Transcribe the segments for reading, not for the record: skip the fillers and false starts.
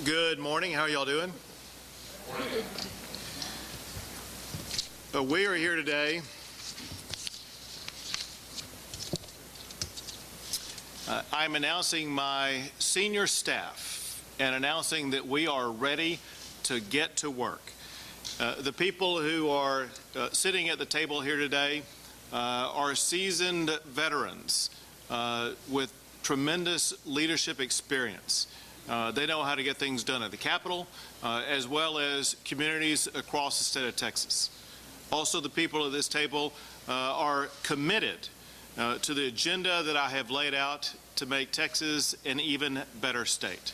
Good morning. How are y'all doing? We are here today I'm announcing my senior staff and announcing that we are ready to get to work. The people who are sitting at the table here today are seasoned veterans with tremendous leadership experience. They know how to get things done at the Capitol, as well as communities across the state of Texas. Also, the people at this table are committed to the agenda that I have laid out to make Texas an even better state.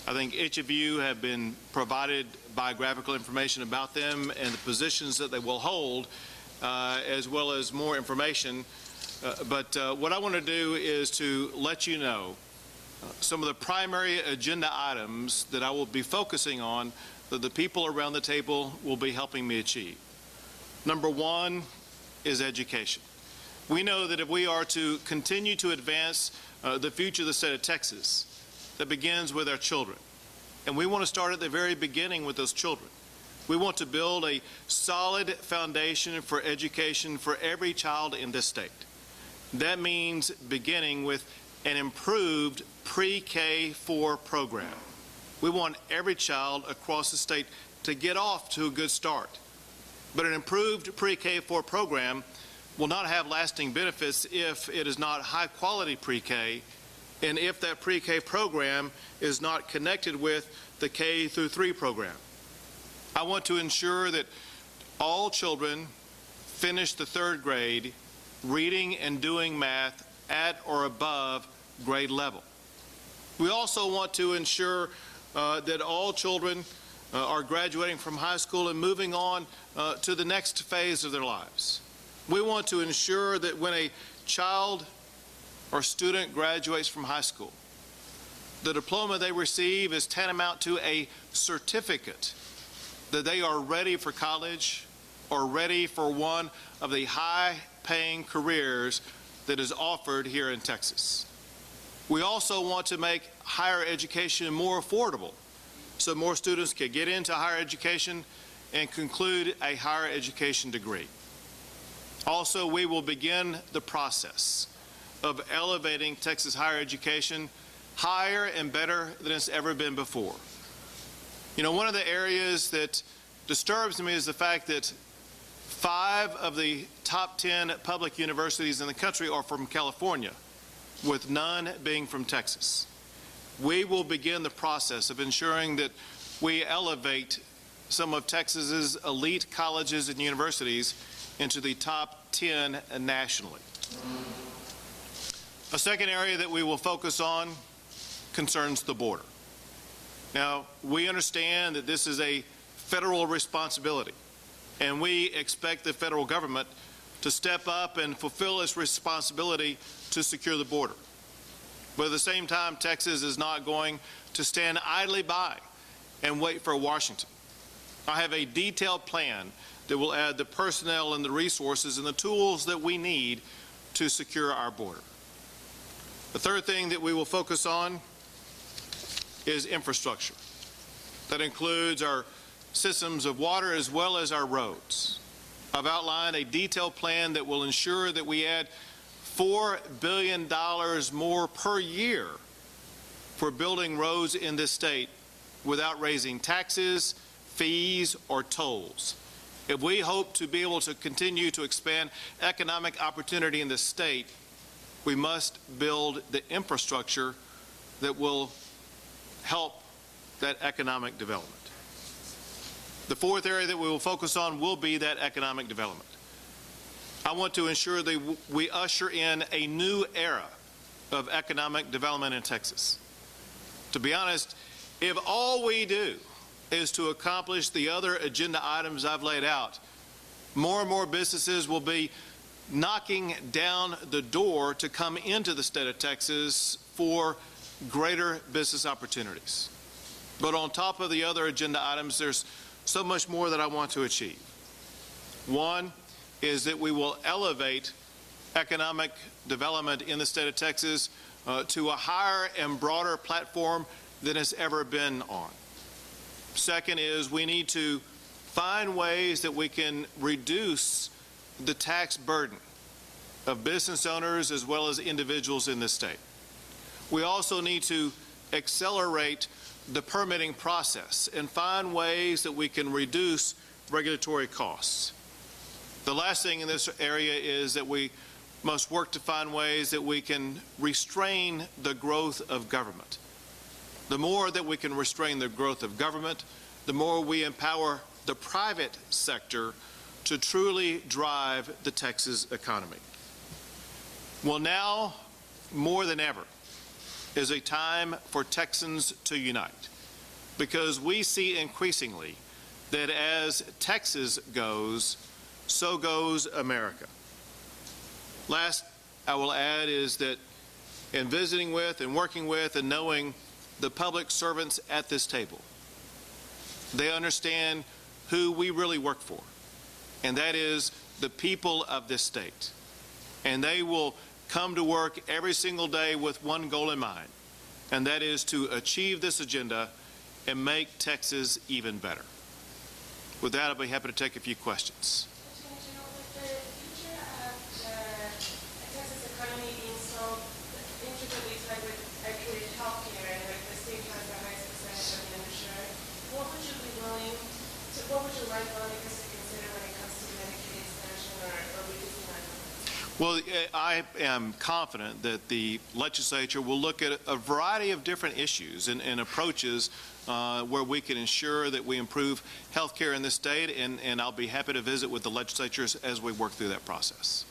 I think each of you have been provided biographical information about them and the positions that they will hold, as well as more information. But what I want to do is to let you know some of the primary agenda items that I will be focusing on that the people around the table will be helping me achieve. Number one is education. We know that if we are to continue to advance the future of the state of Texas, that begins with our children. And we want to start at the very beginning with those children. We want to build a solid foundation for education for every child in this state. That means beginning with an improved pre-K-4 program. We want every child across the state to get off to a good start. But an improved pre-K-4 program will not have lasting benefits if it is not high-quality pre-K and if that pre-K program is not connected with the K through 3 program. I want to ensure that all children finish the 3rd grade reading and doing math at or above grade level. We also want to ensure that all children are graduating from high school and moving on to the next phase of their lives. We want to ensure that when a child or student graduates from high school, the diploma they receive is tantamount to a certificate that they are ready for college or ready for one of the high-paying careers that is offered here in Texas. We also want to make higher education more affordable so more students can get into higher education and conclude a higher education degree. Also, we will begin the process of elevating Texas higher education higher and better than it's ever been before. You know, one of the areas that disturbs me is the fact that 5 of the top 10 public universities in the country are from California, with none being from Texas. We will begin the process of ensuring that we elevate some of Texas's elite colleges and universities into the top 10 nationally. A second area that we will focus on concerns the border. Now, we understand that this is a federal responsibility, and we expect the federal government to step up and fulfill its responsibility to secure the border. But at the same time, Texas is not going to stand idly by and wait for Washington. I have a detailed plan that will add the personnel and the resources and the tools that we need to secure our border. The third thing that we will focus on is infrastructure. That includes our systems of water as well as our roads. I've outlined a detailed plan that will ensure that we add $4 billion more per year for building roads in this state without raising taxes, fees, or tolls. If we hope to be able to continue to expand economic opportunity in this state, we must build the infrastructure that will help that economic development. The fourth area that we will focus on will be that economic development. I want to ensure that we usher in a new era of economic development in Texas. To be honest, if all we do is to accomplish the other agenda items I've laid out, more and more businesses will be knocking down the door to come into the state of Texas for greater business opportunities. But on top of the other agenda items, there's so much more that I want to achieve. One is that we will elevate economic development in the state of Texas to a higher and broader platform than it's ever been on. Second is we need to find ways that we can reduce the tax burden of business owners as well as individuals in this state. We also need to accelerate the permitting process and find ways that we can reduce regulatory costs. The last thing in this area is that we must work to find ways that we can restrain the growth of government. The more that we can restrain the growth of government, the more we empower the private sector to truly drive the Texas economy. Well, now, more than ever, is a time for Texans to unite, because we see increasingly that as Texas goes, so goes America. Last, I will add is that in visiting with and working with and knowing the public servants at this table, they understand who we really work for, and that is the people of this state. And they will come to work every single day with one goal in mind, and that is to achieve this agenda and make Texas even better. With that, I'll be happy to take a few questions. With the future of the Texas economy being so intricately tied with health care, and like the state has the highest percentage of the uninsured, what would you like lawmakers to consider when it comes to Medicaid expansion or reducing that? Well, I am confident that the legislature will look at a variety of different issues and approaches where we can ensure that we improve health care in this state, and I'll be happy to visit with the legislatures as we work through that process.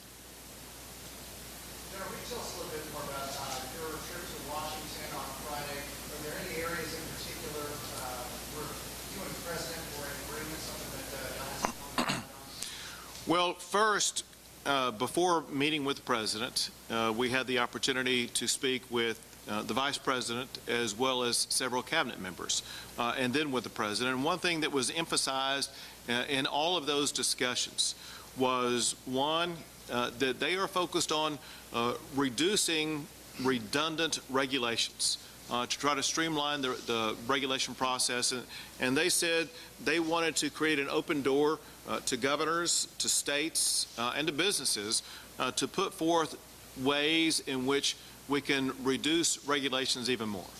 General, can you tell us a little bit more about your trip to Washington on Friday? Are there any areas in particular where you and the President were in agreement, something that y'all has on? Well, first, before meeting with the President, we had the opportunity to speak with the Vice President as well as several cabinet members, and then with the President. And one thing that was emphasized in all of those discussions was, one, that they are focused on reducing redundant regulations to try to streamline the regulation process. And they said they wanted to create an open door to governors, to states, and to businesses to put forth ways in which we can reduce regulations even more.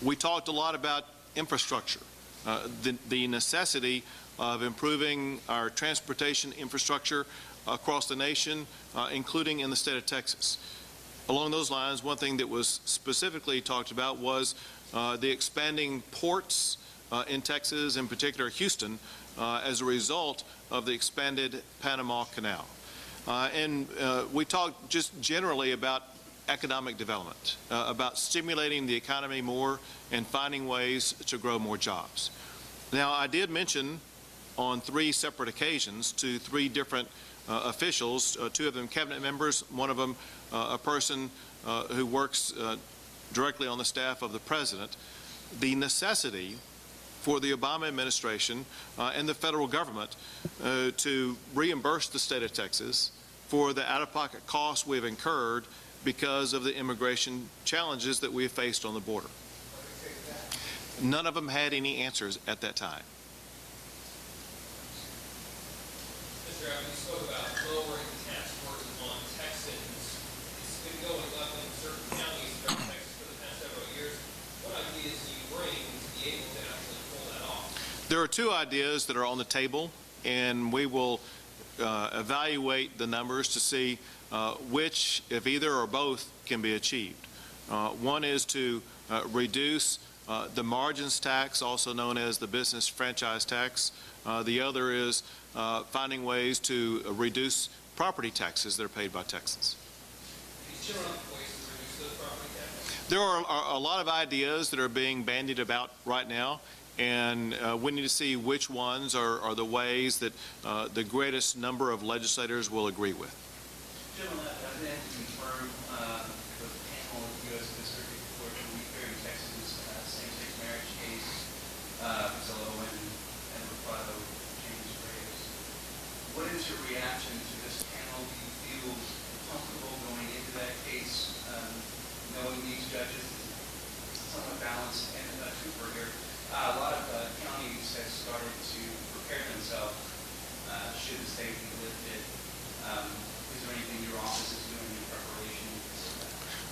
We talked a lot about infrastructure, the necessity of improving our transportation infrastructure across the nation, including in the state of Texas. Along those lines, one thing that was specifically talked about was the expanding ports in Texas, in particular Houston, as a result of the expanded Panama Canal. And we talked just generally about economic development, about stimulating the economy more and finding ways to grow more jobs. Now, I did mention on 3 separate occasions to 3 different officials, 2 of them cabinet members, one of them a person who works directly on the staff of the President, the necessity for the Obama administration and the federal government to reimburse the state of Texas for the out-of-pocket costs we've incurred because of the immigration challenges that we have faced on the border. None of them had any answers at that time. Mr. Abbott, you spoke about lowering tax burden on Texans. It's been going up in certain counties throughout Texas for the past several years. What ideas do you bring to be able to actually pull that off? There are 2 ideas that are on the table, and we will evaluate the numbers to see which, if either or both, can be achieved. One is to reduce the margins tax, also known as the business franchise tax. The other is finding ways to reduce property taxes that are paid by Texans. Ways to reduce those property taxes? There are a lot of ideas that are being bandied about right now, and we need to see which ones are the ways that the greatest number of legislators will agree with. Gentlemen, I've been to confirm with the panel of the U.S. Circuit Court for Weaver, Texas same-sex marriage case, Zillow and Rufado, James Graves. What is your reaction to this panel? Do you feel comfortable going into that case, knowing these judges is somewhat balanced? And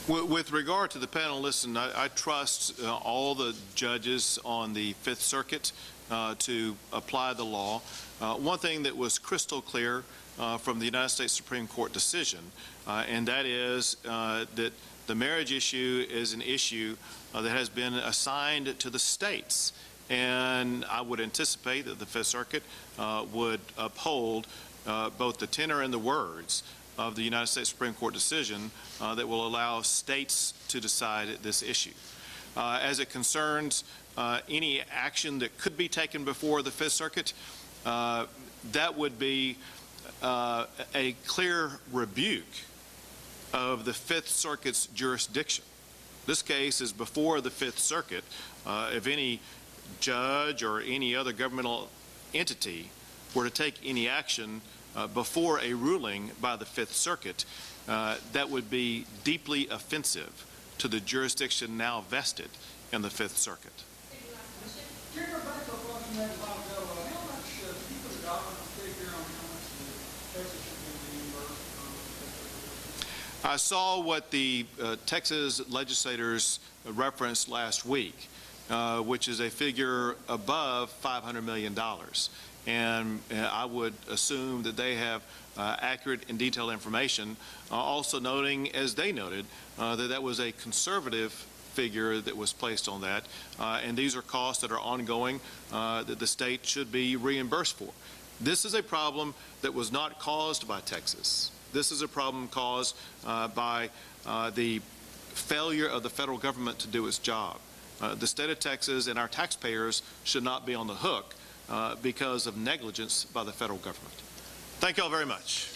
With regard to the panel, listen, I trust all the judges on the Fifth Circuit to apply the law. One thing that was crystal clear from the United States Supreme Court decision, and that is that the marriage issue is an issue that has been assigned to the states. And I would anticipate that the Fifth Circuit would uphold both the tenor and the words of the United States Supreme Court decision that will allow states to decide this issue. As it concerns any action that could be taken before the Fifth Circuit, that would be a clear rebuke of the Fifth Circuit's jurisdiction. This case is before the Fifth Circuit. If any judge or any other governmental entity were to take any action before a ruling by the Fifth Circuit, that would be deeply offensive to the jurisdiction now vested in the Fifth Circuit. Back up what you made a while ago, how much, can you put a dollar figure on how much the Texas should be reimbursed? I saw what the Texas legislators referenced last week, which is a figure above $500 million. And I would assume that they have accurate and detailed information, also noting, as they noted, that that was a conservative figure that was placed on that, and these are costs that are ongoing that the state should be reimbursed for. This is a problem that was not caused by Texas. This is a problem caused by the failure of the federal government to do its job. The state of Texas and our taxpayers should not be on the hook because of negligence by the federal government. Thank you all very much.